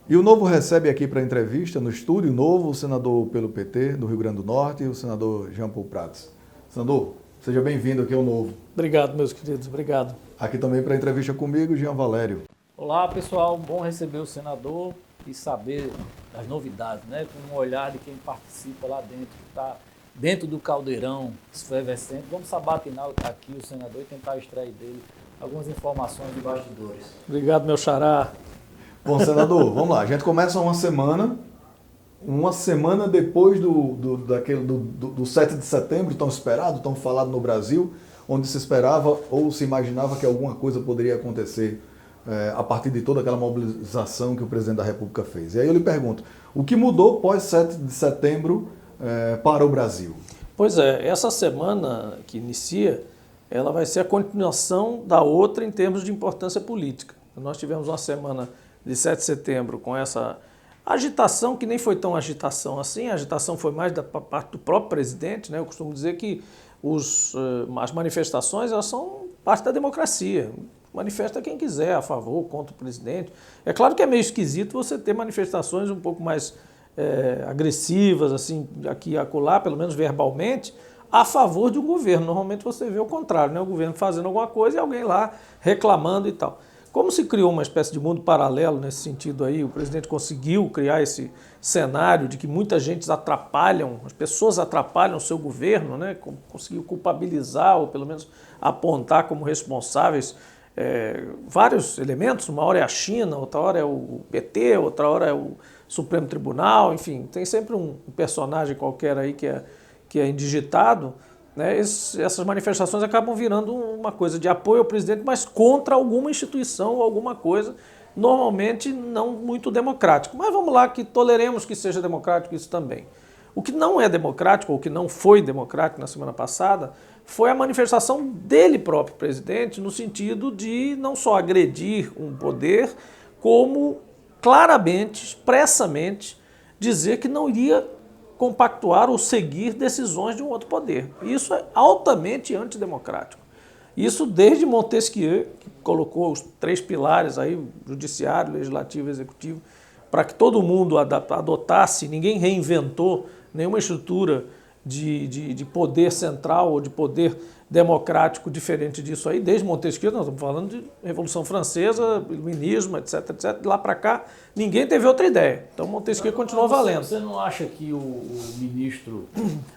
E o Novo recebe aqui para entrevista, no estúdio novo, o senador pelo PT do Rio Grande do Norte, o senador Jean Paul Prats. Senador, seja bem-vindo aqui ao Novo. Obrigado, meus queridos, obrigado. Aqui também para entrevista comigo, Jean Valério. Olá, pessoal, bom receber o senador e saber das novidades, né? Com um olhar de quem participa lá dentro, que está dentro do caldeirão efervescente. Vamos sabatinar aqui o senador e tentar extrair dele algumas informações de bastidores. Obrigado, meu xará. Bom, senador, vamos lá. A gente começa uma semana depois do 7 de setembro, tão esperado, tão falado no Brasil, onde se esperava ou se imaginava que alguma coisa poderia acontecer a partir de toda aquela mobilização que o presidente da República fez. E aí eu lhe pergunto, o que mudou pós 7 de setembro para o Brasil? Pois é, essa semana que inicia, ela vai ser a continuação da outra em termos de importância política. Nós tivemos uma semana de 7 de setembro com essa agitação, que nem foi tão agitação assim, a agitação foi mais da parte do próprio presidente, né? Eu costumo dizer que as manifestações elas são parte da democracia, manifesta quem quiser, a favor, contra o presidente. É claro que é meio esquisito você ter manifestações um pouco mais agressivas, assim, aqui e acolá, pelo menos verbalmente, a favor de um governo. Normalmente você vê o contrário, né? O governo fazendo alguma coisa e alguém lá reclamando e tal. Como se criou uma espécie de mundo paralelo nesse sentido aí, o presidente conseguiu criar esse cenário de que muita gente atrapalham, as pessoas atrapalham o seu governo, né? Conseguiu culpabilizar ou pelo menos apontar como responsáveis vários elementos. Uma hora é a China, outra hora é o PT, outra hora é o Supremo Tribunal, enfim, tem sempre um personagem qualquer aí que é indigitado. Né? Essas manifestações acabam virando uma coisa de apoio ao presidente, mas contra alguma instituição ou alguma coisa, normalmente não muito democrático. Mas vamos lá, que toleremos que seja democrático isso também. O que não é democrático, ou o que não foi democrático na semana passada, foi a manifestação dele próprio, presidente, no sentido de não só agredir um poder, como claramente, expressamente, dizer que não iria compactuar ou seguir decisões de um outro poder. Isso é altamente antidemocrático. Isso desde Montesquieu, que colocou os 3 pilares aí, judiciário, legislativo e executivo, para que todo mundo adotasse, ninguém reinventou nenhuma estrutura de poder central ou de poder democrático diferente disso aí, desde Montesquieu, nós estamos falando de Revolução Francesa, Iluminismo, etc, etc. De lá para cá, ninguém teve outra ideia. Então Montesquieu continuou valendo. Você não acha que o ministro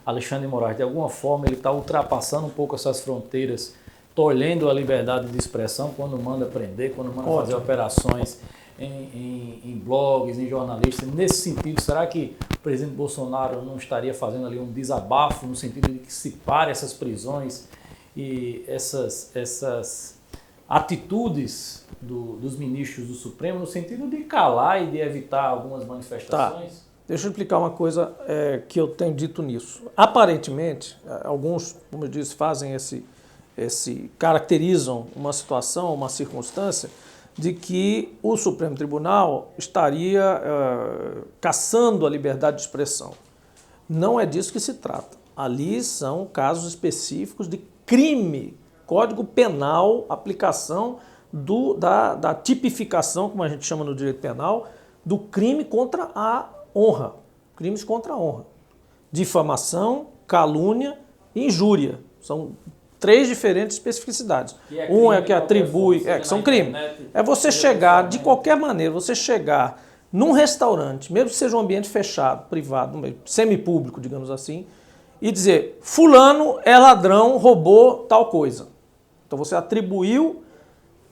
Alexandre de Moraes, de alguma forma, ele está ultrapassando um pouco essas fronteiras, tolhendo a liberdade de expressão quando manda prender, quando manda fazer operações em blogs, em jornalistas? Nesse sentido, será que o presidente Bolsonaro não estaria fazendo ali um desabafo no sentido de que se pare essas prisões e essas atitudes dos ministros do Supremo no sentido de calar e de evitar algumas manifestações? Tá. Deixa eu explicar uma coisa que eu tenho dito nisso. Aparentemente, alguns, como eu disse, fazem caracterizam uma situação, uma circunstância de que o Supremo Tribunal estaria caçando a liberdade de expressão. Não é disso que se trata. Ali são casos específicos de crime, Código Penal, aplicação da tipificação, como a gente chama no direito penal, do crime contra a honra. Crimes contra a honra. Difamação, calúnia e injúria. São 3 diferentes especificidades. Um é que atribui, que são crimes. É você chegar, de qualquer maneira, você chegar num restaurante, mesmo que seja um ambiente fechado, privado, semipúblico, digamos assim, e dizer, fulano é ladrão, roubou tal coisa. Então você atribuiu,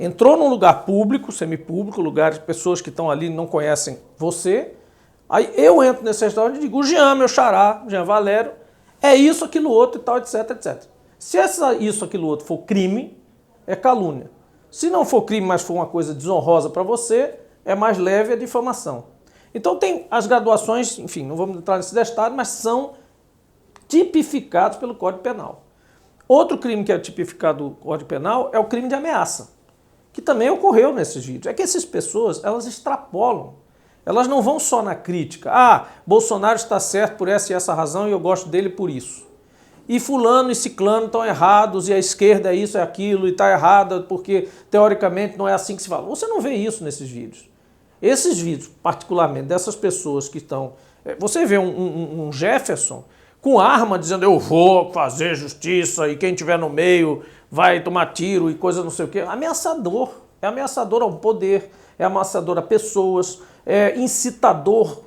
entrou num lugar público, semipúblico, lugar de pessoas que estão ali não conhecem você, aí eu entro nesse restaurante e digo, o Jean, meu xará, Jean Valério, é isso, aquilo, outro e tal, etc, etc. Se isso, aquilo, outro for crime, é calúnia. Se não for crime, mas for uma coisa desonrosa para você, é mais leve a difamação. Então tem as graduações, enfim, não vamos entrar nesse detalhe, mas são tipificados pelo Código Penal. Outro crime que é tipificado no Código Penal é o crime de ameaça, que também ocorreu nesses vídeos. É que essas pessoas, elas extrapolam. Elas não vão só na crítica. Ah, Bolsonaro está certo por essa e essa razão e eu gosto dele por isso. E fulano e ciclano estão errados e a esquerda é isso, é aquilo e está errada porque teoricamente não é assim que se fala. Você não vê isso nesses vídeos. Esses vídeos, particularmente dessas pessoas que estão... Você vê um Jefferson com arma dizendo eu vou fazer justiça e quem estiver no meio vai tomar tiro e coisa não sei o quê. Ameaçador. É ameaçador ao poder, é ameaçador a pessoas, é incitador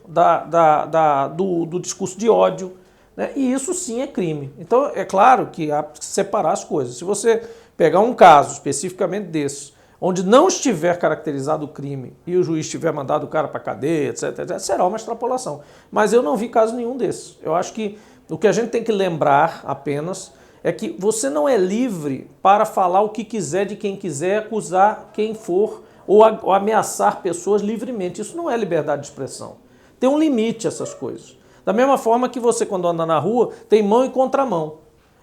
do discurso de ódio, né? E isso sim é crime. Então é claro que há que separar as coisas. Se você pegar um caso especificamente desse, onde não estiver caracterizado o crime e o juiz tiver mandado o cara para a cadeia, etc, etc, será uma extrapolação. Mas eu não vi caso nenhum desses. Eu acho que o que a gente tem que lembrar apenas é que você não é livre para falar o que quiser de quem quiser, acusar quem for ou ameaçar pessoas livremente. Isso não é liberdade de expressão. Tem um limite essas coisas. Da mesma forma que você, quando anda na rua, tem mão e contramão.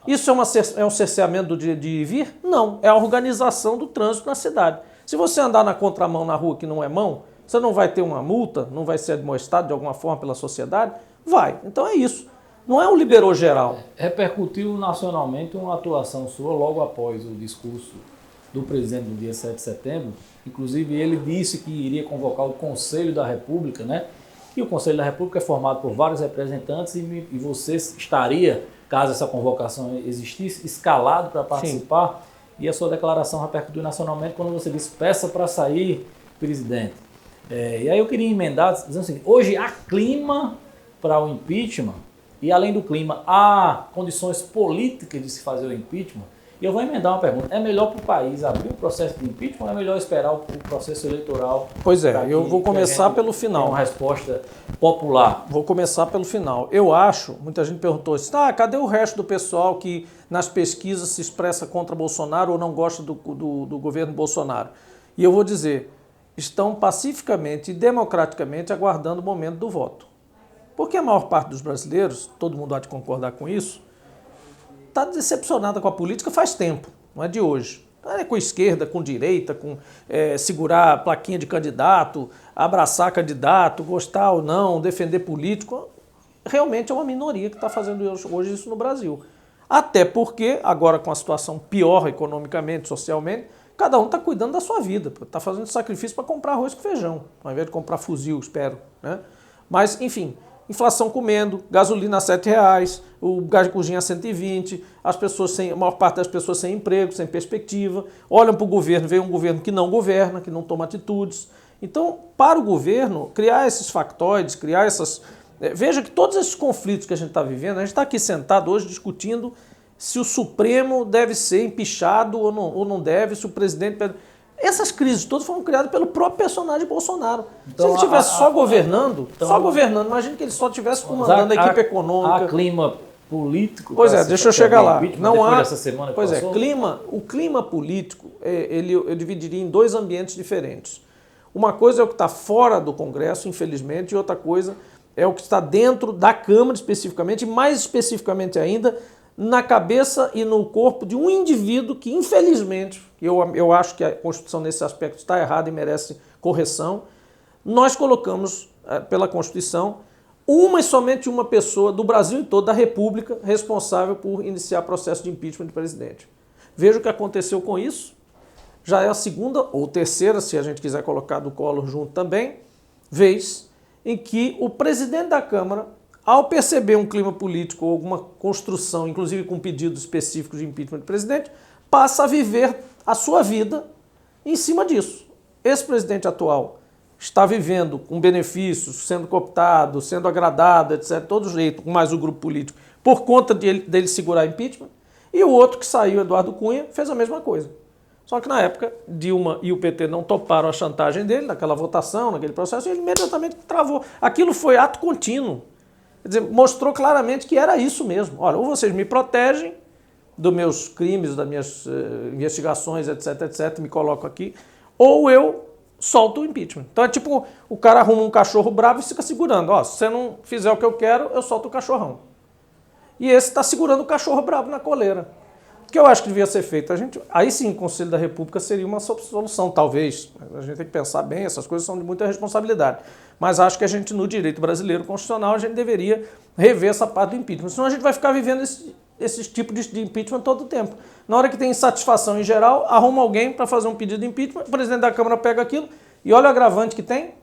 Isso é um cerceamento do direito de ir e vir? Não, é a organização do trânsito na cidade. Se você andar na contramão na rua que não é mão, você não vai ter uma multa, não vai ser admoestado de alguma forma pela sociedade? Vai. Então é isso. Não é um liberou geral. Repercutiu nacionalmente uma atuação sua logo após o discurso do presidente no dia 7 de setembro. Inclusive, ele disse que iria convocar o Conselho da República, né? E o Conselho da República é formado por vários representantes e você estaria, caso essa convocação existisse, escalado para participar. Sim. E a sua declaração repercutiu nacionalmente quando você disse peça para sair, presidente. E aí eu queria emendar dizendo assim, hoje há clima para o impeachment. E além do clima, há condições políticas de se fazer o impeachment. E eu vou emendar uma pergunta. É melhor para o país abrir o processo de impeachment ou é melhor esperar o processo eleitoral? Pois é, eu vou começar pelo final. Uma resposta popular. Vou começar pelo final. Eu acho, muita gente perguntou assim, cadê o resto do pessoal que nas pesquisas se expressa contra Bolsonaro ou não gosta do governo Bolsonaro? E eu vou dizer, estão pacificamente e democraticamente aguardando o momento do voto. Porque a maior parte dos brasileiros, todo mundo há de concordar com isso, está decepcionada com a política faz tempo, não é de hoje. É com esquerda, com direita, com segurar a plaquinha de candidato, abraçar candidato, gostar ou não, defender político. Realmente é uma minoria que está fazendo hoje isso no Brasil. Até porque, agora com a situação pior economicamente, socialmente, cada um está cuidando da sua vida, está fazendo sacrifício para comprar arroz com feijão, ao invés de comprar fuzil, espero, né? Mas, enfim... Inflação comendo, gasolina a R$7, o gás de cozinha a 120, a maior parte das pessoas sem emprego, sem perspectiva, olham para o governo, vê um governo que não governa, que não toma atitudes. Então, para o governo, criar esses factoides, criar essas... Veja que todos esses conflitos que a gente está vivendo, a gente está aqui sentado hoje discutindo se o Supremo deve ser empichado ou não deve, se o presidente... Essas crises todas foram criadas pelo próprio personagem Bolsonaro. Então, se ele estivesse só governando, imagina que ele só estivesse comandando a equipe econômica. Há clima político. Pois é, deixa eu chegar lá. Não há. Dessa semana pois é, o clima político, eu dividiria em dois ambientes diferentes. Uma coisa é o que está fora do Congresso, infelizmente, e outra coisa é o que está dentro da Câmara, especificamente, e mais especificamente ainda, na cabeça e no corpo de um indivíduo que, infelizmente, eu acho que a Constituição nesse aspecto está errada e merece correção, nós colocamos, pela Constituição, uma e somente uma pessoa do Brasil e todo, da República, responsável por iniciar processo de impeachment do presidente. Veja o que aconteceu com isso. Já é a segunda ou terceira, se a gente quiser colocar do Collor junto também, vez em que o presidente da Câmara, ao perceber um clima político ou alguma construção, inclusive com pedidos específicos de impeachment do presidente, passa a viver a sua vida em cima disso. Esse presidente atual está vivendo com benefícios, sendo cooptado, sendo agradado, etc., todo jeito, com mais o grupo político, por conta dele segurar impeachment. E o outro que saiu, Eduardo Cunha, fez a mesma coisa. Só que na época, Dilma e o PT não toparam a chantagem dele, naquela votação, naquele processo, e ele imediatamente travou. Aquilo foi ato contínuo. Quer dizer, mostrou claramente que era isso mesmo. Olha, ou vocês me protegem dos meus crimes, das minhas investigações, etc., etc., me colocam aqui, ou eu solto o impeachment. Então é tipo, o cara arruma um cachorro bravo e fica segurando. Ó, se você não fizer o que eu quero, eu solto o cachorrão. E esse está segurando o cachorro bravo na coleira. O que eu acho que devia ser feito? Aí sim, o Conselho da República seria uma solução, talvez. A gente tem que pensar bem, essas coisas são de muita responsabilidade. Mas acho que a gente, no direito brasileiro constitucional, a gente deveria rever essa parte do impeachment. Senão a gente vai ficar vivendo esse tipo de impeachment todo o tempo. Na hora que tem insatisfação em geral, arruma alguém para fazer um pedido de impeachment, o presidente da Câmara pega aquilo e olha o agravante que tem.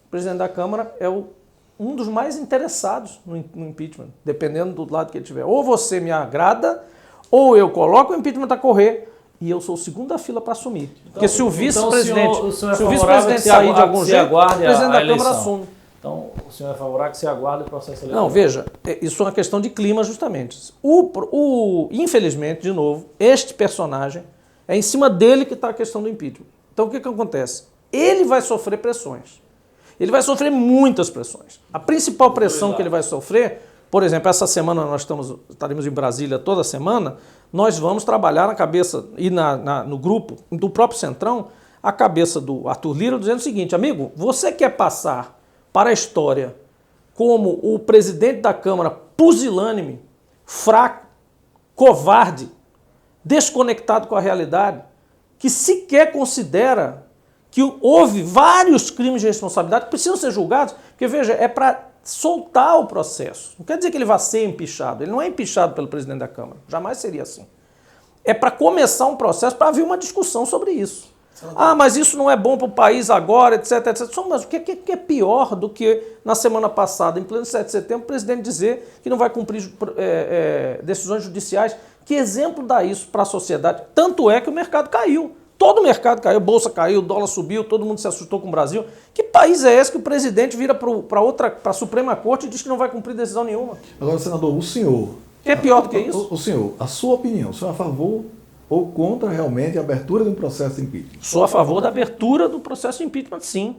o presidente da Câmara é um dos mais interessados no impeachment, dependendo do lado que ele tiver. Ou você me agrada, ou eu coloco o impeachment a correr e eu sou o segundo da fila para assumir. Então, porque se o vice-presidente sair de algum jeito, o presidente da Câmara eleição. assume. Então, o senhor é favorável que se aguarde o processo eleitoral? Não, veja, isso é uma questão de clima justamente. Infelizmente, de novo, este personagem, é em cima dele que está a questão do impeachment. Então, o que acontece? Ele vai sofrer pressões. Ele vai sofrer muitas pressões. A principal pressão que ele vai sofrer, por exemplo, essa semana nós estaremos em Brasília toda semana, nós vamos trabalhar na cabeça e no grupo do próprio Centrão, a cabeça do Arthur Lira dizendo o seguinte: amigo, você quer passar para a história como o presidente da Câmara pusilânime, fraco, covarde, desconectado com a realidade, que sequer considera que houve vários crimes de responsabilidade que precisam ser julgados, porque, veja, é para soltar o processo. Não quer dizer que ele vá ser empichado. Ele não é empichado pelo presidente da Câmara. Jamais seria assim. É para começar um processo para haver uma discussão sobre isso. Ah, mas isso não é bom para o país agora, etc, etc. Mas o que é pior do que na semana passada, em pleno 7 de setembro, o presidente dizer que não vai cumprir decisões judiciais? Que exemplo dá isso para a sociedade? Tanto é que o mercado caiu. Todo o mercado caiu, a bolsa caiu, o dólar subiu, todo mundo se assustou com o Brasil. Que país é esse que o presidente vira para a Suprema Corte e diz que não vai cumprir decisão nenhuma? Agora, senador, o senhor... Que é pior do que isso? O senhor, a sua opinião, o senhor é a favor ou contra realmente a abertura de um processo de impeachment? Sou a favor da abertura do processo de impeachment, sim.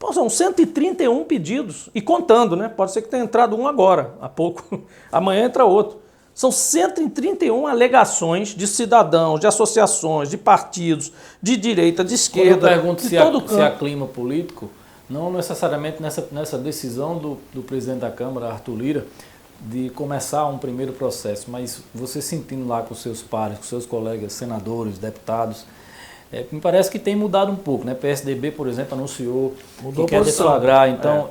Pô, são 131 pedidos, e contando, né? Pode ser que tenha entrado um agora, há pouco. Amanhã entra outro. São 131 alegações de cidadãos, de associações, de partidos, de direita, de esquerda. Quando eu pergunto de se há clima político, não necessariamente nessa decisão do presidente da Câmara, Arthur Lira, de começar um primeiro processo, mas você sentindo lá com seus pares, com seus colegas, senadores, deputados, me parece que tem mudado um pouco, né? PSDB, por exemplo, anunciou que quer deflagrar. Então,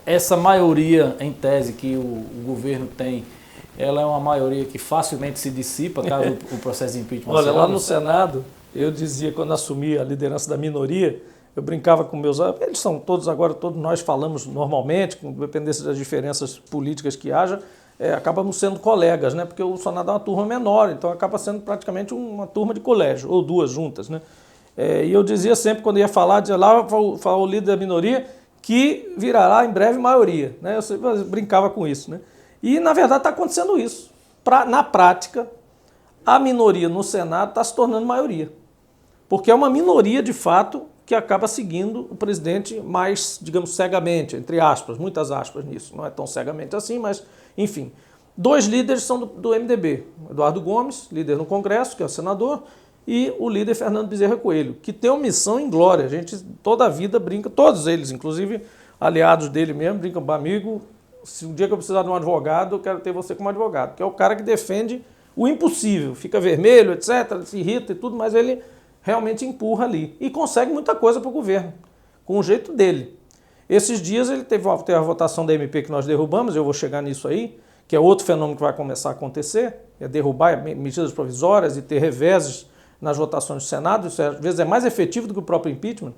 essa maioria, em tese, que o governo tem, ela é uma maioria que facilmente se dissipa caso o processo de impeachment Olha, lá no Senado, eu dizia, quando assumi a liderança da minoria, eu brincava com meus... Eles são todos agora, todos nós falamos normalmente, com dependência das diferenças políticas que haja, acabamos sendo colegas, né? Porque o Senado é uma turma menor, então acaba sendo praticamente uma turma de colégio, ou duas juntas, né? E eu dizia sempre, quando ia falar, dizia lá, o líder da minoria, que virará em breve maioria, né? Eu sempre brincava com isso, né? E, na verdade, está acontecendo isso. Na prática, a minoria no Senado está se tornando maioria. Porque é uma minoria, de fato, que acaba seguindo o presidente mais, digamos, cegamente, entre aspas, muitas aspas nisso. Não é tão cegamente assim, mas, enfim. 2 líderes são do MDB. Eduardo Gomes, líder no Congresso, que é o senador, e o líder Fernando Bezerra Coelho, que tem uma missão em glória. A gente toda a vida brinca, todos eles, inclusive aliados dele mesmo, brincam, amigo, se um dia que eu precisar de um advogado, eu quero ter você como advogado, que é o cara que defende o impossível, fica vermelho, etc., se irrita e tudo, mas ele realmente empurra ali e consegue muita coisa para o governo, com o jeito dele. Esses dias ele teve a votação da MP que nós derrubamos, eu vou chegar nisso aí, que é outro fenômeno que vai começar a acontecer, é derrubar medidas provisórias e ter reveses nas votações do Senado, isso às vezes é mais efetivo do que o próprio impeachment,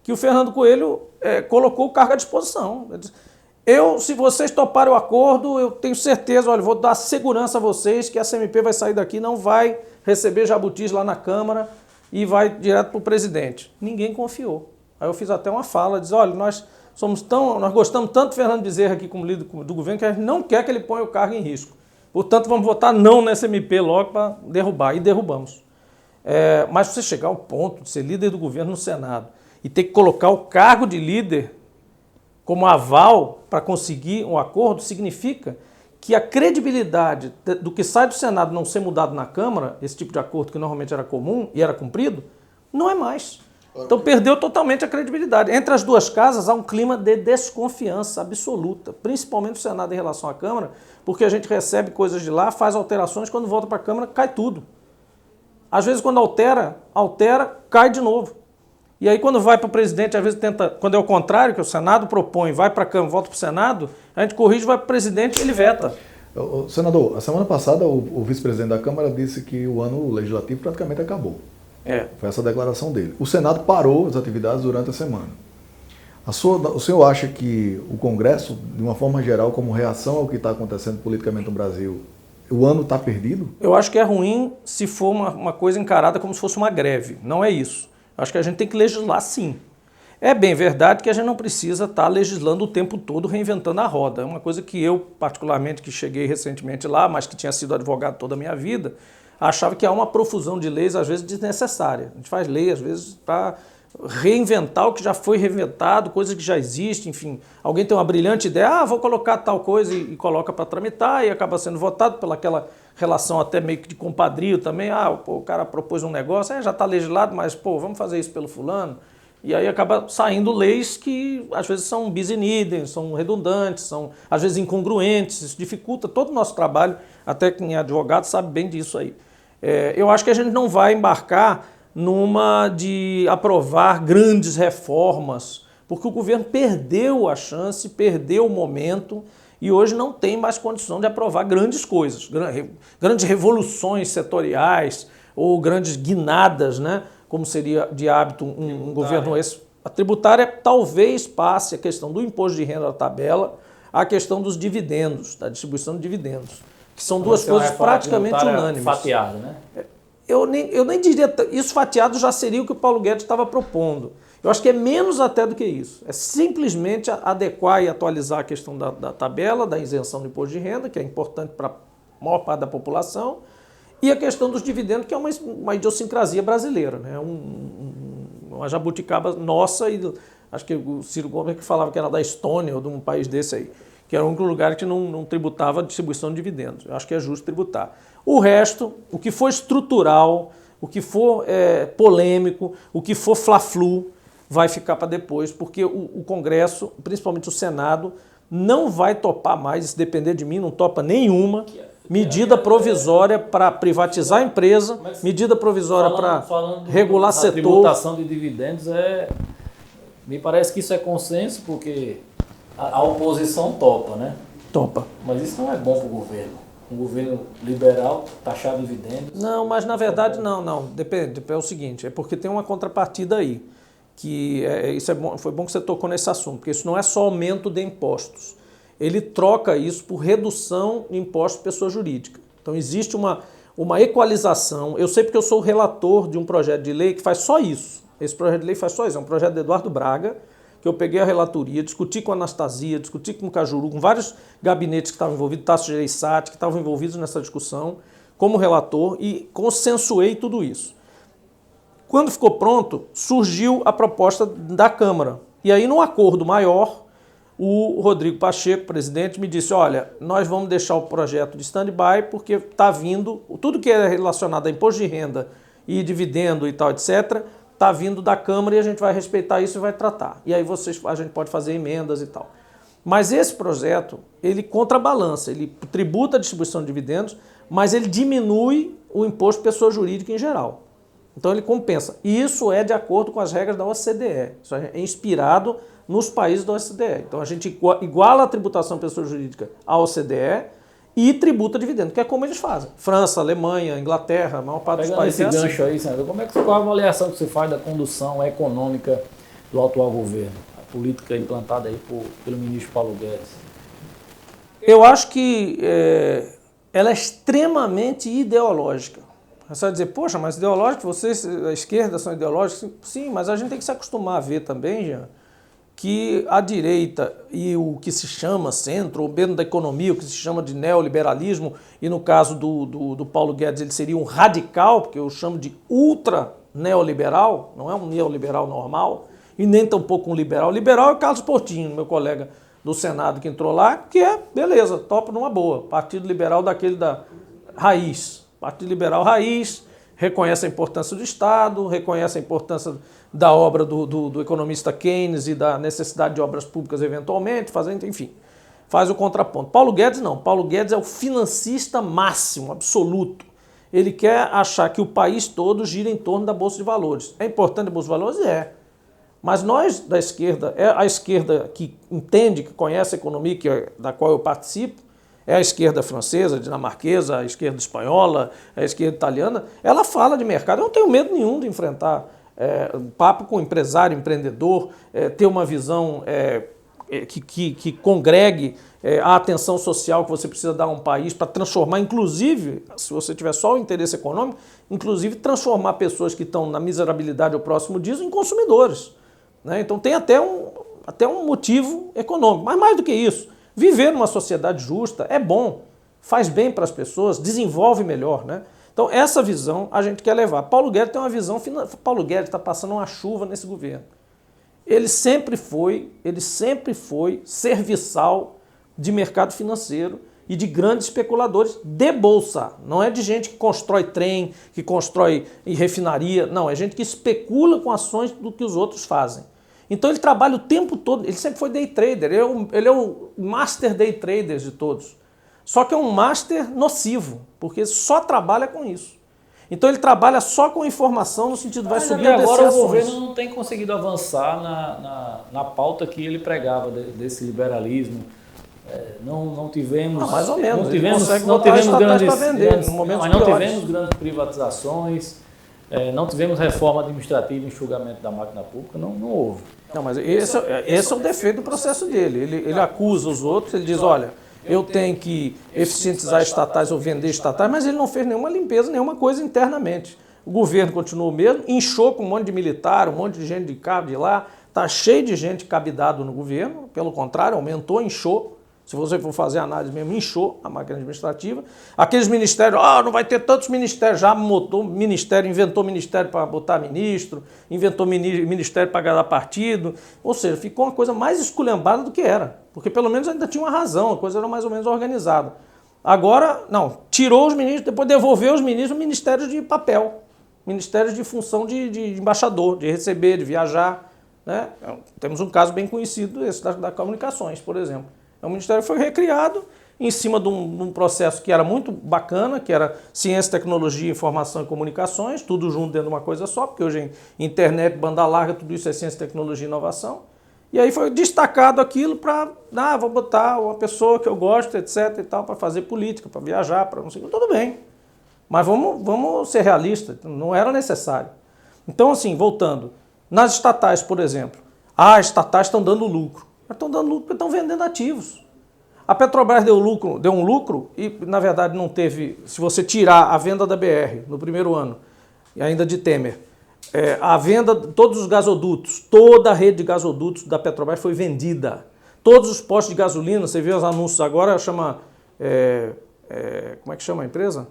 que o Fernando Coelho colocou o cargo à disposição. Se vocês toparem o acordo, eu tenho certeza, olha, vou dar segurança a vocês que essa MP vai sair daqui, não vai receber jabutis lá na Câmara e vai direto para o presidente. Ninguém confiou. Aí eu fiz até uma fala, diz, olha, nós gostamos tanto do Fernando Bezerra aqui como líder do governo que a gente não quer que ele ponha o cargo em risco. Portanto, vamos votar não nessa MP logo para derrubar. E derrubamos. Mas você chegar ao ponto de ser líder do governo no Senado e ter que colocar o cargo de líder como aval para conseguir um acordo, significa que a credibilidade do que sai do Senado não ser mudado na Câmara, esse tipo de acordo que normalmente era comum e era cumprido, não é mais. Então perdeu totalmente a credibilidade. Entre as duas casas há um clima de desconfiança absoluta, principalmente o Senado em relação à Câmara, porque a gente recebe coisas de lá, faz alterações, quando volta para a Câmara cai tudo. Às vezes quando altera, cai de novo. E aí quando vai para o presidente, às vezes tenta, quando é o contrário, que o Senado propõe, vai para a Câmara, volta para o Senado, a gente corrige, vai para o presidente e ele veta. Senador, a semana passada o vice-presidente da Câmara disse que o ano legislativo praticamente acabou. Foi essa a declaração dele. O Senado parou as atividades durante a semana. O senhor acha que o Congresso, de uma forma geral, como reação ao que está acontecendo politicamente no Brasil, o ano está perdido? Eu acho que é ruim se for uma coisa encarada como se fosse uma greve. Não é isso. Acho que a gente tem que legislar sim. É bem verdade que a gente não precisa estar legislando o tempo todo, reinventando a roda. É uma coisa que eu, particularmente, que cheguei recentemente lá, mas que tinha sido advogado toda a minha vida, achava que há uma profusão de leis, às vezes, desnecessária. A gente faz lei, às vezes, para reinventar o que já foi reinventado, coisas que já existem, enfim. Alguém tem uma brilhante ideia, vou colocar tal coisa e coloca para tramitar e acaba sendo votado pelaquela relação até meio que de compadrio também. O cara propôs um negócio, já está legislado, mas, vamos fazer isso pelo fulano. E aí acaba saindo leis que às vezes são bis in idem, são redundantes, são às vezes incongruentes, isso dificulta todo o nosso trabalho, até quem é advogado sabe bem disso aí. Eu acho que a gente não vai embarcar numa de aprovar grandes reformas, porque o governo perdeu a chance, perdeu o momento e hoje não tem mais condição de aprovar grandes coisas, grandes revoluções setoriais ou grandes guinadas, né? Como seria de hábito um governo esse. A tributária talvez passe a questão do imposto de renda da tabela, a questão dos dividendos, da distribuição de dividendos, que são duas coisas praticamente unânimes. Fatiada, né? Eu nem diria, isso fatiado já seria o que o Paulo Guedes estava propondo. Eu acho que é menos até do que isso. É simplesmente adequar e atualizar a questão da tabela, da isenção do imposto de renda, que é importante para a maior parte da população, e a questão dos dividendos, que é uma idiosincrasia brasileira, né? Uma jabuticaba nossa, e acho que o Ciro Gomes que falava que era da Estônia ou de um país desse aí, que era o único lugar que não tributava a distribuição de dividendos. Eu acho que é justo tributar. O resto, o que for estrutural, o que for polêmico, o que for fla-flu, vai ficar para depois, porque o Congresso, principalmente o Senado, não vai topar mais, se depender de mim, não topa nenhuma medida provisória para privatizar a empresa, medida provisória para regular setor. A tributação de dividendos me parece que isso é consenso, porque a oposição topa, né? Topa. Mas isso não é bom para o governo. Um governo liberal taxar dividendos. Não, mas na verdade não. Depende. É o seguinte, é porque tem uma contrapartida aí. Que isso é bom, foi bom que você tocou nesse assunto, porque isso não é só aumento de impostos. Ele troca isso por redução de impostos de pessoa jurídica. Então existe uma equalização. Eu sei porque eu sou o relator de um projeto de lei que faz só isso. Esse projeto de lei faz só isso. É um projeto de Eduardo Braga, que eu peguei a relatoria, discuti com a Anastasia, discuti com o Cajuru, com vários gabinetes que estavam envolvidos, Tasso Gereissati, que estavam envolvidos nessa discussão, como relator, e consensuei tudo isso. Quando ficou pronto, surgiu a proposta da Câmara. E aí, num acordo maior, o Rodrigo Pacheco, presidente, me disse, olha, nós vamos deixar o projeto de stand-by porque está vindo, tudo que é relacionado a imposto de renda e dividendo e tal, etc., está vindo da Câmara e a gente vai respeitar isso e vai tratar. E aí a gente pode fazer emendas e tal. Mas esse projeto, ele contrabalança, ele tributa a distribuição de dividendos, mas ele diminui o imposto de pessoa jurídica em geral. Então ele compensa. E isso é de acordo com as regras da OCDE. Isso é inspirado nos países da OCDE. Então a gente iguala a tributação de pessoa jurídica à OCDE e tributa dividendo, que é como eles fazem. França, Alemanha, Inglaterra, a maior parte dos países. Pegando esse gancho aí, senador, qual a avaliação que você faz da condução econômica do atual governo? A política implantada aí pelo ministro Paulo Guedes. Eu acho que ela é extremamente ideológica. Você vai dizer, poxa, mas ideológico, vocês, a esquerda, são ideológicos? Sim, mas a gente tem que se acostumar a ver também, Jean, que a direita e o que se chama centro, ou mesmo da economia, o que se chama de neoliberalismo, e no caso do Paulo Guedes ele seria um radical, porque eu chamo de ultra neoliberal, não é um neoliberal normal, e nem tampouco um liberal. Liberal é o Carlos Portinho, meu colega do Senado que entrou lá, que beleza, topa numa boa. Partido Liberal daquele da raiz. Partido Liberal raiz, reconhece a importância do Estado, reconhece a importância da obra do economista Keynes e da necessidade de obras públicas eventualmente, enfim, faz o contraponto. Paulo Guedes não. Paulo Guedes é o financista máximo, absoluto. Ele quer achar que o país todo gira em torno da Bolsa de Valores. É importante a Bolsa de Valores? É. Mas nós, da esquerda, a esquerda que entende, que conhece a economia da qual eu participo, é a esquerda francesa, dinamarquesa, a esquerda espanhola, a esquerda italiana, ela fala de mercado. Eu não tenho medo nenhum de enfrentar papo com empresário, empreendedor, ter uma visão que congregue a atenção social que você precisa dar a um país para transformar, inclusive, se você tiver só o interesse econômico, inclusive transformar pessoas que estão na miserabilidade ou próximo disso em consumidores. Né? Então tem até um motivo econômico. Mas mais do que isso, viver numa sociedade justa é bom, faz bem para as pessoas, desenvolve melhor. Né? Então essa visão a gente quer levar. Paulo Guedes tem uma visão, Paulo Guedes está passando uma chuva nesse governo. Ele sempre foi serviçal de mercado financeiro e de grandes especuladores de bolsa. Não é de gente que constrói trem, que constrói refinaria. Não, é gente que especula com ações do que os outros fazem. Então ele trabalha o tempo todo, ele sempre foi day trader, ele é o master day trader de todos. Só que é um master nocivo, porque só trabalha com isso. Então ele trabalha só com informação no sentido vai subir ou descer agora ações. O governo não tem conseguido avançar na pauta que ele pregava desse liberalismo. Não tivemos, mais ou menos. Não tivemos grandes grandes privatizações, não tivemos reforma administrativa, enxugamento da máquina pública, não houve. Não, mas esse é o defeito do processo dele. Ele acusa os outros, ele diz, olha, eu tenho que eficientizar estatais ou vender estatais, mas ele não fez nenhuma limpeza, nenhuma coisa internamente. O governo continuou o mesmo, inchou com um monte de militar, um monte de gente de cabo de lá, está cheio de gente cabidado no governo, pelo contrário, aumentou, inchou. Se você for fazer análise mesmo, inchou a máquina administrativa. Aqueles ministérios, não vai ter tantos ministérios, já montou ministério, inventou ministério para botar ministro, inventou ministério para agradar partido. Ou seja, ficou uma coisa mais esculhambada do que era. Porque pelo menos ainda tinha uma razão, a coisa era mais ou menos organizada. Agora, não, tirou os ministros, depois devolveu os ministros ministérios de papel, ministérios de função de embaixador, de receber, de viajar. Né? Temos um caso bem conhecido, esse das comunicações, por exemplo. O Ministério foi recriado em cima de um processo que era muito bacana, que era ciência, tecnologia, informação e comunicações, tudo junto dentro de uma coisa só, porque hoje internet, banda larga, tudo isso é ciência, tecnologia e inovação. E aí foi destacado aquilo para, vou botar uma pessoa que eu gosto, etc. e tal, para fazer política, para viajar, para não sei o que, tudo bem. Mas vamos ser realistas, não era necessário. Então, assim, voltando, nas estatais, por exemplo, as estatais estão dando lucro. Mas estão dando lucro porque estão vendendo ativos. A Petrobras deu um lucro e, na verdade, não teve... Se você tirar a venda da BR no primeiro ano, e ainda de Temer, a venda de todos os gasodutos, toda a rede de gasodutos da Petrobras foi vendida. Todos os postos de gasolina, você vê os anúncios agora, chama... como é que chama a empresa?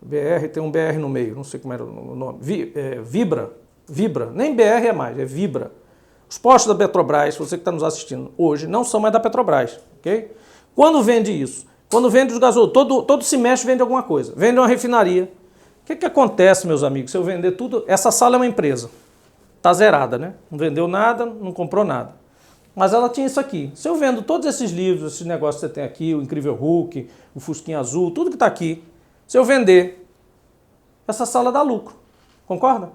BR, tem um BR no meio, não sei como era o nome. Vibra. Nem BR é mais, é Vibra. Os postos da Petrobras, você que está nos assistindo hoje, não são mais da Petrobras, ok? Quando vende isso? Quando vende os gasodutos, todo semestre vende alguma coisa, vende uma refinaria. O que acontece, meus amigos, se eu vender tudo? Essa sala é uma empresa, está zerada, né? Não vendeu nada, não comprou nada. Mas ela tinha isso aqui. Se eu vendo todos esses livros, esses negócios que você tem aqui, o Incrível Hulk, o Fusquinha Azul, tudo que está aqui, se eu vender, essa sala dá lucro, concorda?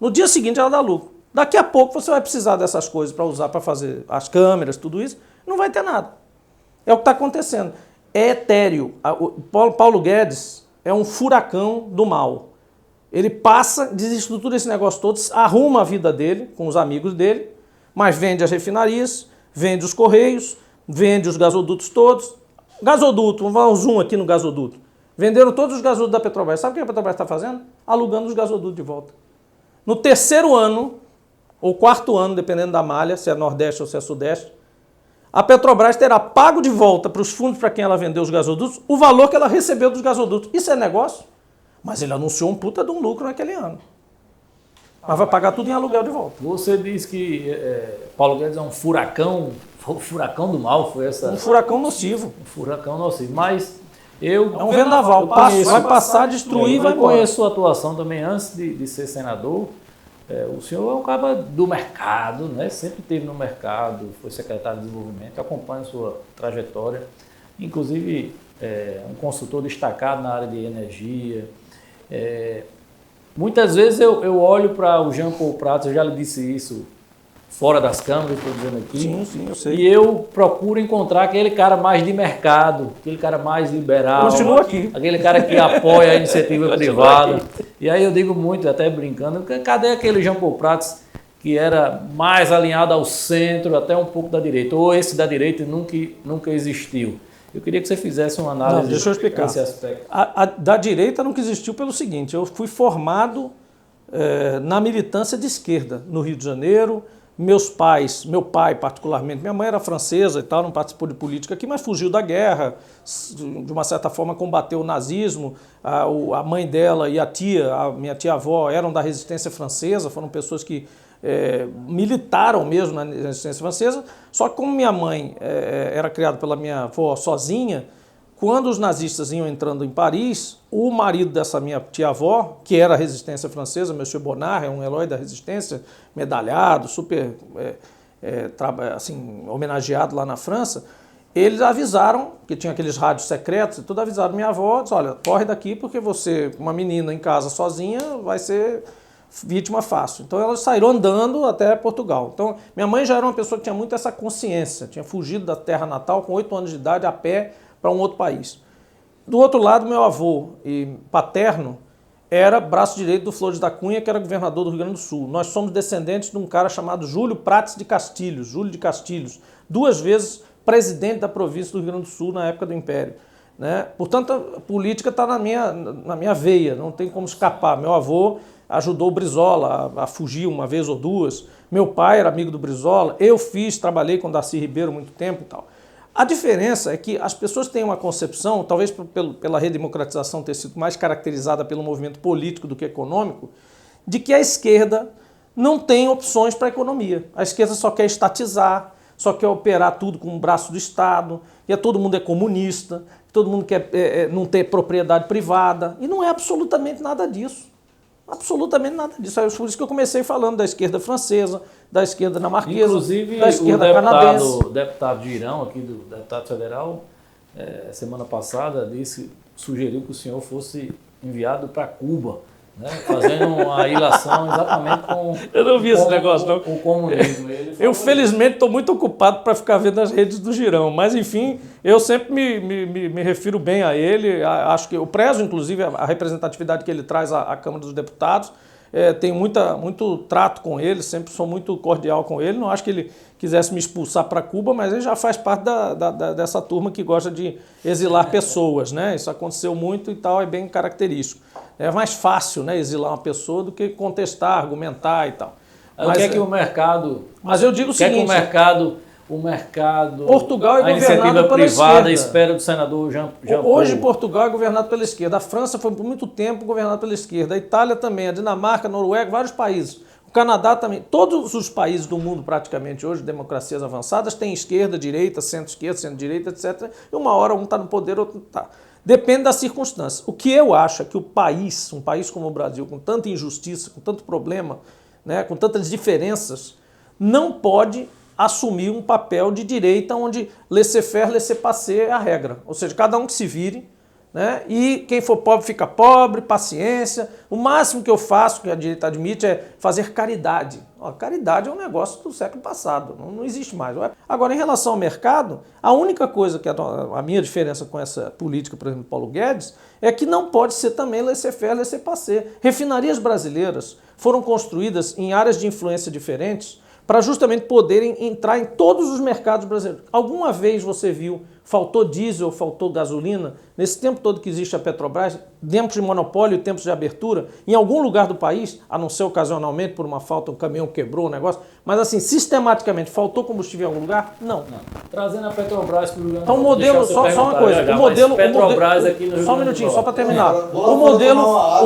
No dia seguinte ela dá lucro. Daqui a pouco você vai precisar dessas coisas para usar, para fazer as câmeras, tudo isso, não vai ter nada. É o que está acontecendo. É etéreo. O Paulo Guedes é um furacão do mal. Ele passa, desestrutura esse negócio todo, arruma a vida dele com os amigos dele, mas vende as refinarias, vende os correios, vende os gasodutos todos. Gasoduto, vamos dar um zoom aqui no gasoduto. Venderam todos os gasodutos da Petrobras. Sabe o que a Petrobras está fazendo? Alugando os gasodutos de volta. No terceiro ano, ou quarto ano, dependendo da malha, se é Nordeste ou se é Sudeste, a Petrobras terá pago de volta para os fundos para quem ela vendeu os gasodutos o valor que ela recebeu dos gasodutos. Isso é negócio? Mas ele anunciou um puta de um lucro naquele ano. Mas vai pagar tudo em aluguel de volta. Você diz que Paulo Guedes é um furacão, o furacão do mal, foi essa... Um furacão nocivo. Um furacão nocivo, mas eu... É um vendaval, vai passar, destruir, vai embora. Eu conheço sua atuação também antes de ser senador. O senhor é um cara do mercado, né? Sempre esteve no mercado, foi secretário de desenvolvimento, acompanho sua trajetória, inclusive um consultor destacado na área de energia. Muitas vezes eu olho para o Jean Paul Prats, eu já lhe disse isso fora das câmeras, estou dizendo aqui. Sim, eu sei. E eu procuro encontrar aquele cara mais de mercado, aquele cara mais liberal. Continua aqui. Aquele cara que apoia a iniciativa privada. E aí eu digo muito, até brincando, cadê aquele Jean Paul Prats que era mais alinhado ao centro, até um pouco da direita? Ou esse da direita nunca existiu? Eu queria que você fizesse uma análise. Não, deixa eu explicar. Desse aspecto. A da direita nunca existiu pelo seguinte: eu fui formado na militância de esquerda no Rio de Janeiro. Meu pai particularmente, minha mãe era francesa e tal, não participou de política aqui, mas fugiu da guerra, de uma certa forma combateu o nazismo. A mãe dela e minha tia-avó eram da resistência francesa, foram pessoas que militaram mesmo na resistência francesa. Só que como minha mãe era criada pela minha avó sozinha, quando os nazistas iam entrando em Paris, o marido dessa minha tia-avó, que era a resistência francesa, Monsieur Bonnard, é um herói da resistência, medalhado, super assim, homenageado lá na França, eles avisaram, que tinha aqueles rádios secretos e tudo, avisaram minha avó, disse, olha, corre daqui porque você, uma menina em casa sozinha, vai ser vítima fácil. Então elas saíram andando até Portugal. Então minha mãe já era uma pessoa que tinha muito essa consciência, tinha fugido da terra natal com 8 anos de idade a pé para um outro país. Do outro lado, meu avô paterno era braço direito do Flores da Cunha, que era governador do Rio Grande do Sul. Nós somos descendentes de um cara chamado Júlio Prats de Castilhos, 2 vezes presidente da província do Rio Grande do Sul na época do Império. Né? Portanto, a política está na minha veia, não tem como escapar. Meu avô ajudou o Brizola a fugir uma vez ou duas. Meu pai era amigo do Brizola. Trabalhei com Darcy Ribeiro muito tempo e tal. A diferença é que as pessoas têm uma concepção, talvez pela redemocratização ter sido mais caracterizada pelo movimento político do que econômico, de que a esquerda não tem opções para a economia. A esquerda só quer estatizar, só quer operar tudo com o braço do Estado, e todo mundo é comunista, todo mundo quer não ter propriedade privada, e não é absolutamente nada disso. Absolutamente nada disso. É por isso que eu comecei falando da esquerda francesa, da esquerda dinamarquesa, inclusive, da esquerda canadense. O deputado Girão, aqui do deputado federal, semana passada, sugeriu que o senhor fosse enviado para Cuba, né, fazendo uma ilação exatamente com eu não vi esse negócio, não. O comunismo. Eu, felizmente, estou muito ocupado para ficar vendo as redes do Girão, mas, enfim, eu sempre me refiro bem a ele. Acho que eu prezo, inclusive, a representatividade que ele traz à Câmara dos Deputados. Tenho muito trato com ele, sempre sou muito cordial com ele. Não acho que ele quisesse me expulsar para Cuba, mas ele já faz parte dessa turma que gosta de exilar pessoas, né? Isso aconteceu muito e tal, é bem característico. É mais fácil, né, exilar uma pessoa do que contestar, argumentar e tal. Mas, o que é que o mercado... Mas eu digo o seguinte... O que é que o mercado... Portugal é a iniciativa privada espera do senador Jean Paul. Hoje Portugal é governado pela esquerda. A França foi por muito tempo governada pela esquerda. A Itália também, a Dinamarca, a Noruega, vários países. O Canadá também. Todos os países do mundo praticamente hoje, democracias avançadas, têm esquerda, direita, centro-esquerda, centro-direita, etc. E uma hora um está no poder, outro não está. Depende das circunstâncias. O que eu acho é que um país como o Brasil, com tanta injustiça, com tanto problema, né, com tantas diferenças, não pode assumir um papel de direita onde laissez-faire, laissez-passer é a regra. Ou seja, cada um que se vire, né, e quem for pobre fica pobre, paciência. O máximo que eu faço, que a direita admite, é fazer caridade. Caridade é um negócio do século passado, não existe mais. Agora, em relação ao mercado, a única coisa que a minha diferença com essa política, por exemplo, do Paulo Guedes, é que não pode ser também laissez-faire, laissez-passer. Refinarias brasileiras foram construídas em áreas de influência diferentes para justamente poderem entrar em todos os mercados brasileiros. Alguma vez você viu, faltou diesel, faltou gasolina, nesse tempo todo que existe a Petrobras, tempos de monopólio e tempos de abertura, em algum lugar do país, a não ser ocasionalmente por uma falta, um caminhão quebrou, um negócio, mas assim, sistematicamente, faltou combustível em algum lugar? Não. Trazendo a Petrobras para o Rio Grande do Sul. Então o modelo, só uma coisa, Petrobras aqui no Rio só um minutinho, só para terminar. O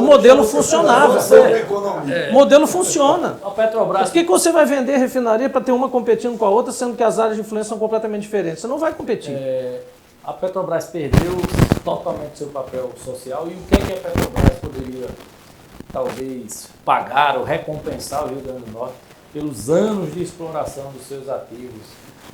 modelo funcionava. O modelo funciona. A Petrobras... Por que você vai vender refinaria para ter uma competindo com a outra, sendo que as áreas de influência são completamente diferentes? Você não vai competir. A Petrobras perdeu totalmente seu papel social, e o que é que a Petrobras poderia talvez pagar ou recompensar o Rio Grande do Norte pelos anos de exploração dos seus ativos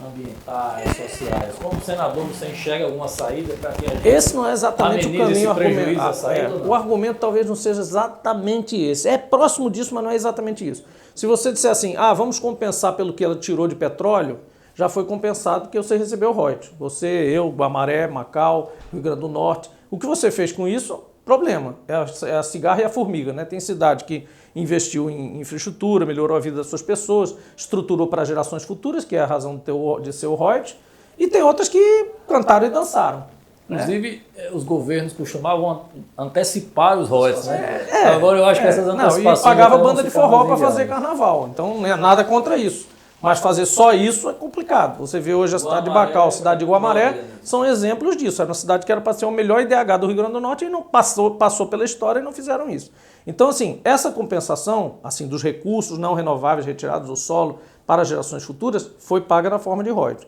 ambientais, sociais. Como senador, você enxerga alguma saída para que a gente esse não é exatamente o caminho. O argumento talvez não seja exatamente esse. É próximo disso, mas não é exatamente isso. Se você disser assim, vamos compensar pelo que ela tirou de petróleo, já foi compensado porque você recebeu royalties. Você, eu, Guamaré, Macau, Rio Grande do Norte. O que você fez com isso? Problema. É a cigarra e a formiga, né? Tem cidade que investiu em infraestrutura, melhorou a vida das suas pessoas, estruturou para gerações futuras, que é a razão de ser o royalties, e tem outras que cantaram e dançaram. Inclusive, os governos costumavam antecipar os royalties, né? Agora eu acho que essas antecipações... E pagava banda de forró para fazer carnaval, então não é nada contra isso. Mas fazer só isso é complicado. Você vê hoje a cidade de Bacau, a cidade de Guamaré, são exemplos disso. Era uma cidade que era para ser o melhor IDH do Rio Grande do Norte e não passou pela história e não fizeram isso. Então, assim, essa compensação assim, dos recursos não renováveis retirados do solo para gerações futuras foi paga na forma de royalties.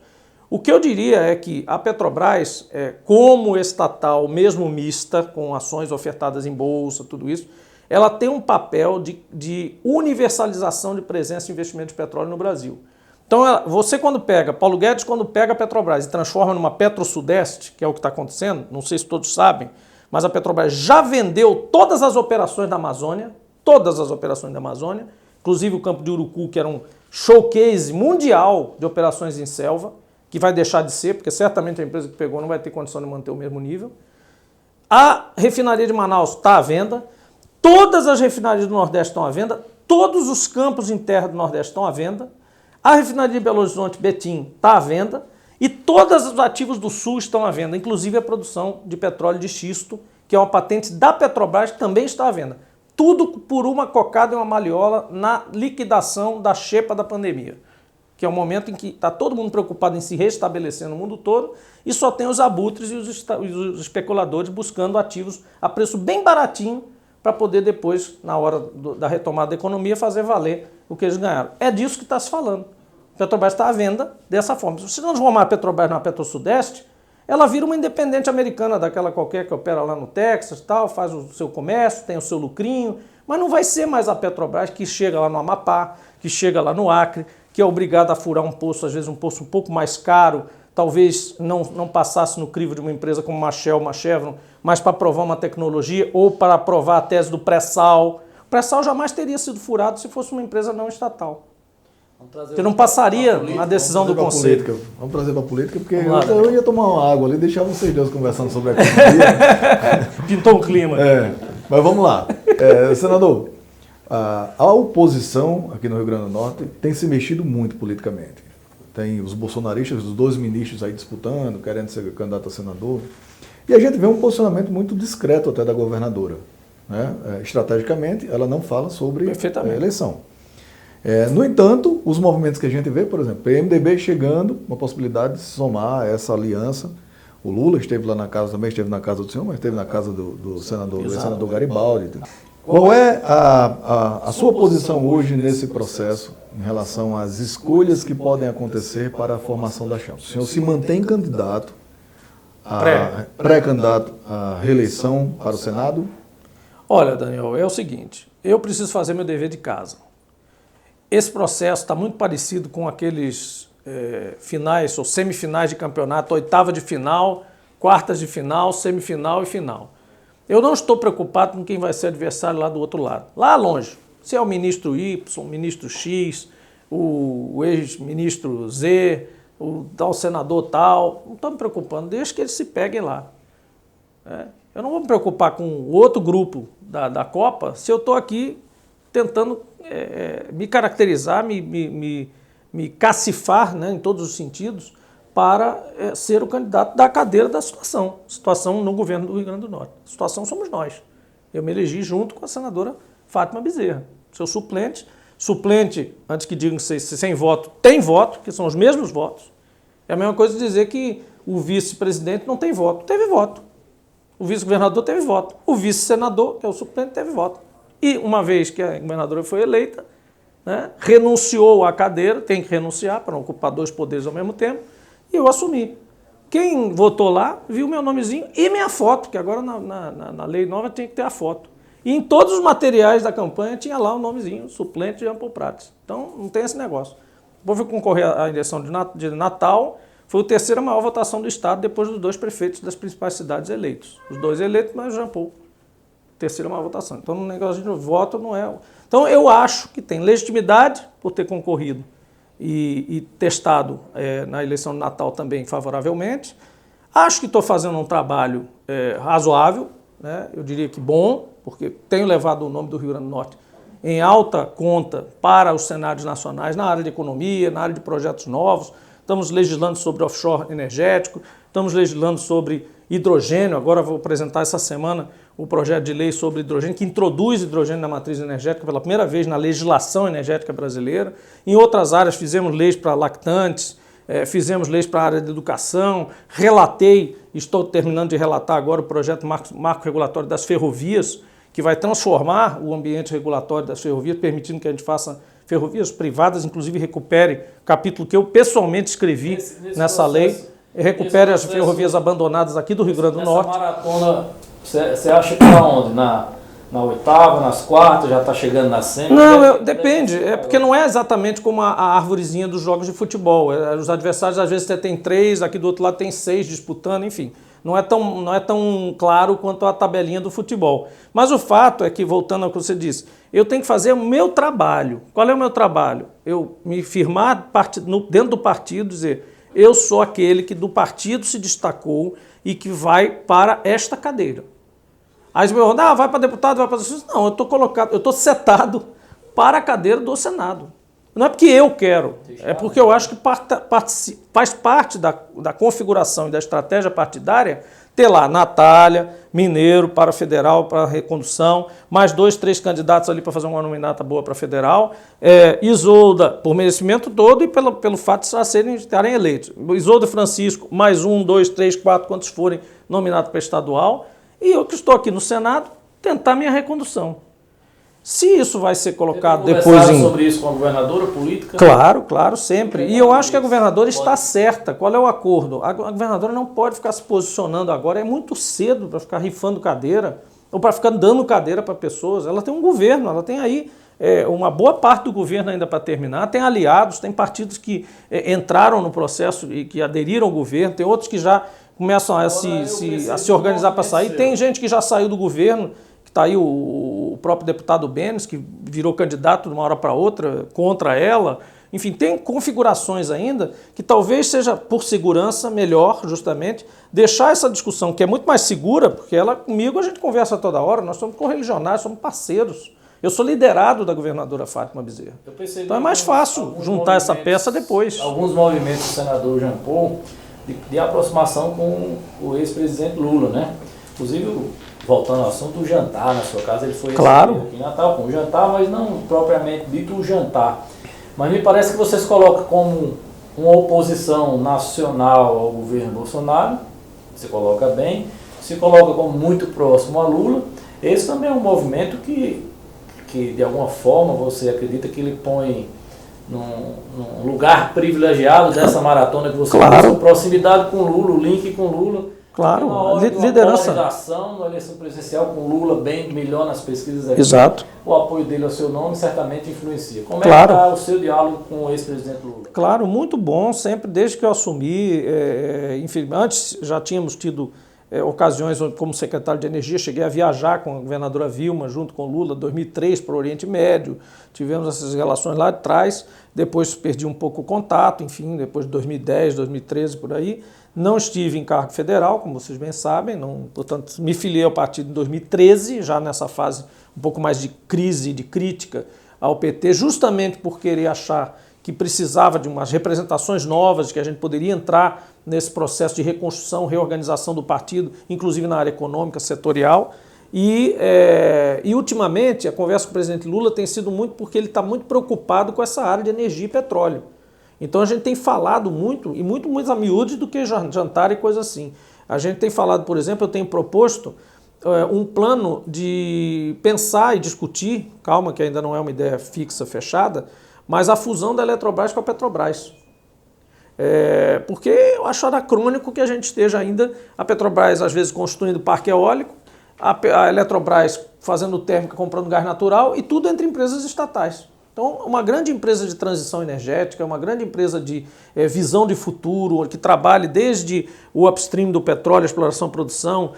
O que eu diria é que a Petrobras, como estatal, mesmo mista, com ações ofertadas em bolsa, tudo isso, ela tem um papel de universalização de presença e investimento de petróleo no Brasil. Então, Paulo Guedes, quando pega a Petrobras e transforma numa Petro-Sudeste, que é o que está acontecendo, não sei se todos sabem, mas a Petrobras já vendeu todas as operações da Amazônia, inclusive o campo de Urucu, que era um showcase mundial de operações em selva, que vai deixar de ser, porque certamente a empresa que pegou não vai ter condição de manter o mesmo nível. A refinaria de Manaus está à venda. Todas as refinarias do Nordeste estão à venda, todos os campos em terra do Nordeste estão à venda, a refinaria de Belo Horizonte, Betim, está à venda e todos os ativos do Sul estão à venda, inclusive a produção de petróleo de xisto, que é uma patente da Petrobras, que também está à venda. Tudo por uma cocada e uma maliola na liquidação da xepa da pandemia, que é o momento em que está todo mundo preocupado em se restabelecer no mundo todo e só tem os abutres e os especuladores buscando ativos a preço bem baratinho para poder depois, na hora da retomada da economia, fazer valer o que eles ganharam. É disso que está se falando. A Petrobras está à venda dessa forma. Se você transformar a Petrobras na Petro-Sudeste, ela vira uma independente americana, daquela qualquer que opera lá no Texas, tal, faz o seu comércio, tem o seu lucrinho, mas não vai ser mais a Petrobras que chega lá no Amapá, que chega lá no Acre, que é obrigada a furar um poço, às vezes um poço um pouco mais caro, talvez não passasse no crivo de uma empresa como uma Shell, uma Chevron, mas para provar uma tecnologia ou para provar a tese do pré-sal. O pré-sal jamais teria sido furado se fosse uma empresa não estatal. Você não passaria na decisão do Conselho. Vamos trazer para a política, porque eu ia tomar uma água ali e deixar vocês dois conversando sobre a economia. Pintou um clima. Mas vamos lá. Senador, a oposição aqui no Rio Grande do Norte tem se mexido muito politicamente. Tem os bolsonaristas, os dois ministros aí disputando, querendo ser candidato a senador. E a gente vê um posicionamento muito discreto até da governadora. Né? Estrategicamente, ela não fala sobre a eleição. No entanto, os movimentos que a gente vê, por exemplo, o PMDB chegando, uma possibilidade de se somar a essa aliança. O Lula esteve lá na casa, também esteve na casa do senhor, mas esteve na casa do senador Garibaldi. Qual é a sua posição hoje nesse processo em relação às escolhas que podem acontecer para a formação da chapa? O senhor se mantém candidato, pré-candidato à reeleição para o Senado? Olha, Daniel, é o seguinte, eu preciso fazer meu dever de casa. Esse processo está muito parecido com aqueles finais ou semifinais de campeonato, oitava de final, quartas de final, semifinal e final. Eu não estou preocupado com quem vai ser adversário lá do outro lado. Lá longe, se é o ministro Y, o ministro X, o ex-ministro Z, o tal senador tal, não estou me preocupando, deixa que eles se peguem lá. Eu não vou me preocupar com outro grupo da Copa se eu estou aqui tentando me caracterizar, me cacifar, né, em todos os sentidos, para ser o candidato da cadeira da situação. Situação no governo do Rio Grande do Norte. Situação somos nós. Eu me elegi junto com a senadora Fátima Bezerra. Seu suplente, antes que digam que sem voto, tem voto, que são os mesmos votos. É a mesma coisa dizer que o vice-presidente não tem voto. Teve voto. O vice-governador teve voto. O vice-senador, que é o suplente, teve voto. E uma vez que a governadora foi eleita, né, renunciou à cadeira, tem que renunciar para não ocupar dois poderes ao mesmo tempo, e eu assumi. Quem votou lá viu meu nomezinho e minha foto, que agora na lei nova tem que ter a foto. E em todos os materiais da campanha tinha lá o nomezinho, suplente de Jean Paul Prats. Então não tem esse negócio. O povo concorrer à eleição de Natal, foi a terceira maior votação do Estado depois dos 2 prefeitos das principais cidades eleitos. Os 2 eleitos, mas o Jean Paul. Terceira maior votação. Então no negócio de voto não é... Então eu acho que tem legitimidade por ter concorrido e testado na eleição de Natal também favoravelmente. Acho que estou fazendo um trabalho razoável, né? Eu diria que bom, porque tenho levado o nome do Rio Grande do Norte em alta conta para os cenários nacionais, na área de economia, na área de projetos novos. Estamos legislando sobre offshore energético, estamos legislando sobre hidrogênio. Agora vou apresentar essa semana o projeto de lei sobre hidrogênio, que introduz hidrogênio na matriz energética pela primeira vez na legislação energética brasileira. Em outras áreas fizemos leis para lactantes, fizemos leis para a área de educação, relatei, estou terminando de relatar agora o projeto marco regulatório das ferrovias, que vai transformar o ambiente regulatório das ferrovias, permitindo que a gente faça ferrovias privadas, inclusive recupere capítulo que eu pessoalmente escrevi nessa lei, recupere as ferrovias abandonadas aqui do Rio Grande do Norte. Essa maratona, você acha que está onde? Na 8ª, nas 4ª, já está chegando na 100ª? Não, depende, porque não é exatamente como a árvorezinha dos jogos de futebol. Os adversários às vezes tem 3, aqui do outro lado tem 6 disputando, enfim. Não é tão claro quanto a tabelinha do futebol. Mas o fato é que, voltando ao que você disse, eu tenho que fazer o meu trabalho. Qual é o meu trabalho? Eu me firmar dentro do partido, dizer, eu sou aquele que do partido se destacou e que vai para esta cadeira. Aí você me pergunta, vai para deputado, vai para... Não, eu estou setado para a cadeira do Senado. Não é porque eu quero, é porque eu acho que faz parte da configuração e da estratégia partidária ter lá Natália, Mineiro para federal, para recondução, mais 2, 3 candidatos ali para fazer uma nominata boa para federal, Isolda, por merecimento todo e pelo fato de estarem eleitos. Isolda e Francisco, mais 1, 2, 3, 4, quantos forem nominados para estadual, e eu que estou aqui no Senado, tentar minha recondução. Se isso vai ser colocado depois em... sobre isso com a governadora política? Claro, sempre. E eu acho que a governadora está certa. Qual é o acordo? A governadora não pode ficar se posicionando agora. É muito cedo para ficar rifando cadeira ou para ficar dando cadeira para pessoas. Ela tem um governo, ela tem aí uma boa parte do governo ainda para terminar. Tem aliados, tem partidos que entraram no processo e que aderiram ao governo. Tem outros que já começam a se organizar para sair. Tem gente que já saiu do governo. Está aí o próprio deputado Benes, que virou candidato de uma hora para outra contra ela. Enfim, tem configurações ainda que talvez seja, por segurança, melhor, justamente, deixar essa discussão, que é muito mais segura, porque comigo a gente conversa toda hora, nós somos correligionários, somos parceiros. Eu sou liderado da governadora Fátima Bezerra. Então é mais fácil juntar essa peça depois. Alguns movimentos do senador Jean Paul de aproximação com o ex-presidente Lula, né? Inclusive, voltando ao assunto, o jantar na sua casa, ele foi claro aqui em Natal com o jantar, mas não propriamente dito o jantar. Mas me parece que vocês colocam como uma oposição nacional ao governo Bolsonaro, você coloca bem, se coloca como muito próximo a Lula. Esse também é um movimento que de alguma forma você acredita que ele põe num lugar privilegiado dessa maratona que você claro. Proximidade com Lula, o link com Lula. Claro, liderança. Na eleição presidencial com Lula bem melhor nas pesquisas aqui. Exato. O apoio dele ao seu nome certamente influencia. Como claro. É que está o seu diálogo com o ex-presidente Lula? Claro, muito bom, sempre desde que eu assumi. Enfim, antes já tínhamos tido ocasiões como secretário de Energia, cheguei a viajar com a governadora Vilma junto com Lula, 2003 para o Oriente Médio, tivemos essas relações lá de trás, depois perdi um pouco o contato, enfim, depois de 2010, 2013, por aí. Não estive em cargo federal, como vocês bem sabem, portanto, me filiei ao partido em 2013, já nessa fase um pouco mais de crise, de crítica ao PT, justamente por querer achar que precisava de umas representações novas, que a gente poderia entrar nesse processo de reconstrução, reorganização do partido, inclusive na área econômica, setorial. E ultimamente, a conversa com o presidente Lula tem sido muito porque ele está muito preocupado com essa área de energia e petróleo. Então a gente tem falado muito, e muito mais a miúde do que jantar e coisa assim. A gente tem falado, por exemplo, eu tenho proposto um plano de pensar e discutir, calma que ainda não é uma ideia fixa, fechada, mas a fusão da Eletrobras com a Petrobras. Porque eu acho anacrônico que a gente esteja ainda, a Petrobras às vezes construindo parque eólico, a Eletrobras fazendo térmica, comprando gás natural, e tudo entre empresas estatais. Então, uma grande empresa de transição energética, uma grande empresa de visão de futuro, que trabalhe desde o upstream do petróleo, a exploração e produção,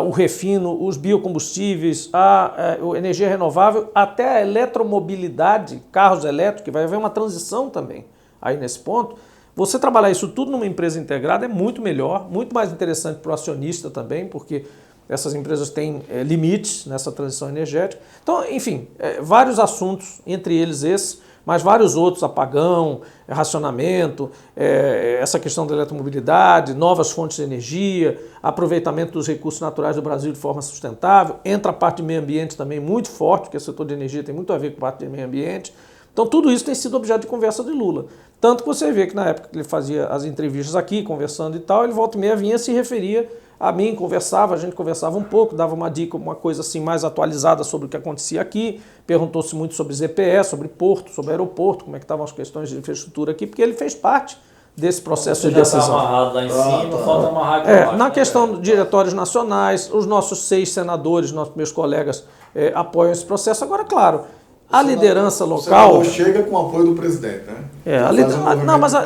o refino, os biocombustíveis, a energia renovável, até a eletromobilidade, carros elétricos, vai haver uma transição também aí nesse ponto. Você trabalhar isso tudo numa empresa integrada é muito melhor, muito mais interessante para o acionista também, porque essas empresas têm limites nessa transição energética. Então, enfim, vários assuntos, entre eles esse, mas vários outros, apagão, racionamento, essa questão da eletromobilidade, novas fontes de energia, aproveitamento dos recursos naturais do Brasil de forma sustentável. Entra a parte de meio ambiente também muito forte, porque o setor de energia tem muito a ver com a parte de meio ambiente. Então, tudo isso tem sido objeto de conversa de Lula. Tanto que você vê que na época que ele fazia as entrevistas aqui, conversando e tal, ele volta e meia vinha e se referia a mim, conversava, a gente conversava um pouco, dava uma dica, uma coisa assim mais atualizada sobre o que acontecia aqui, perguntou-se muito sobre ZPE, sobre porto, sobre aeroporto, como é que estavam as questões de infraestrutura aqui, porque ele fez parte desse processo de decisão. Está amarrado lá em cima, falta amarrar aqui embaixo, na questão dos diretórios nacionais, os nossos 6 senadores, meus colegas, apoiam esse processo. Agora, claro, a liderança local... O chega com o apoio do presidente, né?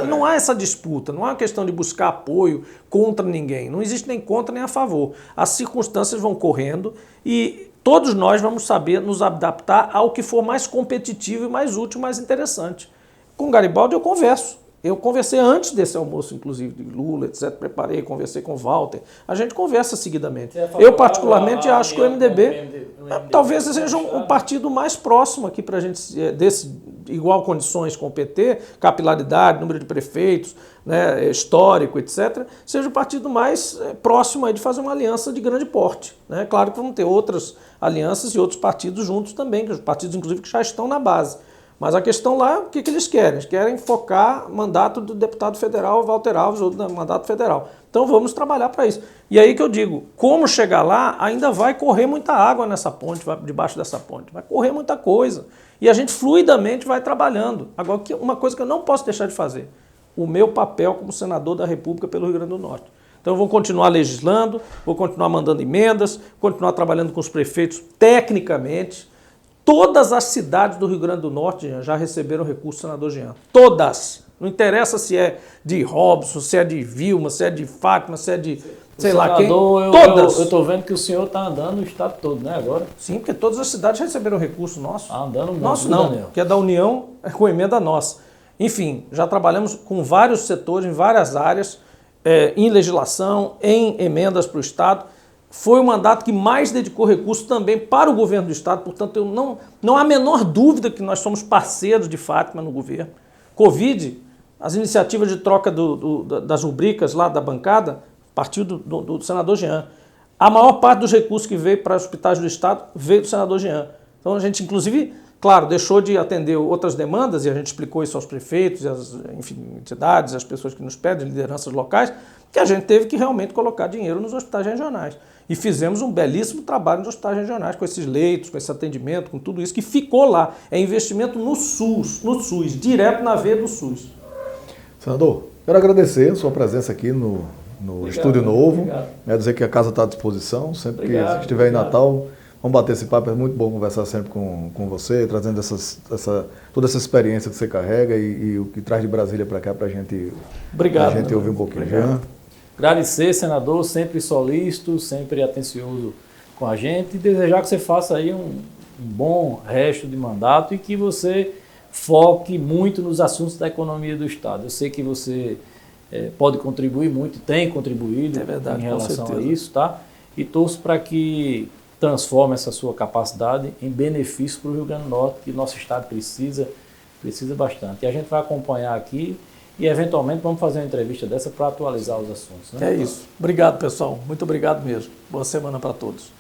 Não há essa disputa, não há uma questão de buscar apoio contra ninguém. Não existe nem contra nem a favor. As circunstâncias vão correndo e todos nós vamos saber nos adaptar ao que for mais competitivo e mais útil, mais interessante. Com o Garibaldi eu converso. Eu conversei antes desse almoço, inclusive, de Lula, etc. Preparei, conversei com o Walter. A gente conversa seguidamente. Eu, particularmente, acho que o MDB talvez seja um partido mais próximo aqui para a gente, desse igual condições com o PT, capilaridade, número de prefeitos, né, histórico, etc., seja o partido mais próximo aí de fazer uma aliança de grande porte. Né? Claro que vão ter outras alianças e outros partidos juntos também, partidos, inclusive, que já estão na base. Mas a questão lá, o que eles querem? Eles querem focar mandato do deputado federal Walter Alves, ou do mandato federal. Então vamos trabalhar para isso. E aí que eu digo, como chegar lá, ainda vai correr muita água nessa ponte, debaixo dessa ponte. Vai correr muita coisa. E a gente fluidamente vai trabalhando. Agora, uma coisa que eu não posso deixar de fazer, o meu papel como senador da República pelo Rio Grande do Norte. Então eu vou continuar legislando, vou continuar mandando emendas, continuar trabalhando com os prefeitos tecnicamente. Todas as cidades do Rio Grande do Norte já receberam recurso do senador Jean. Todas. Não interessa se é de Robson, se é de Vilma, se é de Fátima, se é de sei lá quem. Todas. Eu estou vendo que o senhor está andando no estado todo, né, agora? Sim, porque todas as cidades receberam recurso nosso. Está andando muito. Nosso não, Daniel, que é da União, com emenda nossa. Enfim, já trabalhamos com vários setores, em várias áreas, em legislação, em emendas para o Estado. Foi o mandato que mais dedicou recursos também para o governo do Estado, portanto, não há a menor dúvida que nós somos parceiros de Fátima no governo. Covid, as iniciativas de troca das rubricas lá da bancada, partiu do senador Jean. A maior parte dos recursos que veio para os hospitais do Estado veio do senador Jean. Então a gente, inclusive, claro, deixou de atender outras demandas, e a gente explicou isso aos prefeitos, as entidades, as pessoas que nos pedem, lideranças locais, que a gente teve que realmente colocar dinheiro nos hospitais regionais. E fizemos um belíssimo trabalho nos hospitais regionais, com esses leitos, com esse atendimento, com tudo isso que ficou lá. É investimento no SUS, direto na veia do SUS. Senador, quero agradecer a sua presença aqui no Estúdio Novo. Quero dizer que a casa está à disposição, sempre que estiver em Natal. Vamos bater esse papo, é muito bom conversar sempre com você, trazendo toda essa experiência que você carrega e o que traz de Brasília para cá para a gente ouvir um pouquinho. Jean. Agradecer, senador, sempre solícito, sempre atencioso com a gente, e desejar que você faça aí um bom resto de mandato e que você foque muito nos assuntos da economia do Estado. Eu sei que você pode contribuir muito, tem contribuído em relação a isso, tá? E torço para que transforme essa sua capacidade em benefício para o Rio Grande do Norte, que nosso Estado precisa bastante. E a gente vai acompanhar aqui e, eventualmente, vamos fazer uma entrevista dessa para atualizar os assuntos. Né? É isso. Obrigado, pessoal. Muito obrigado mesmo. Boa semana para todos.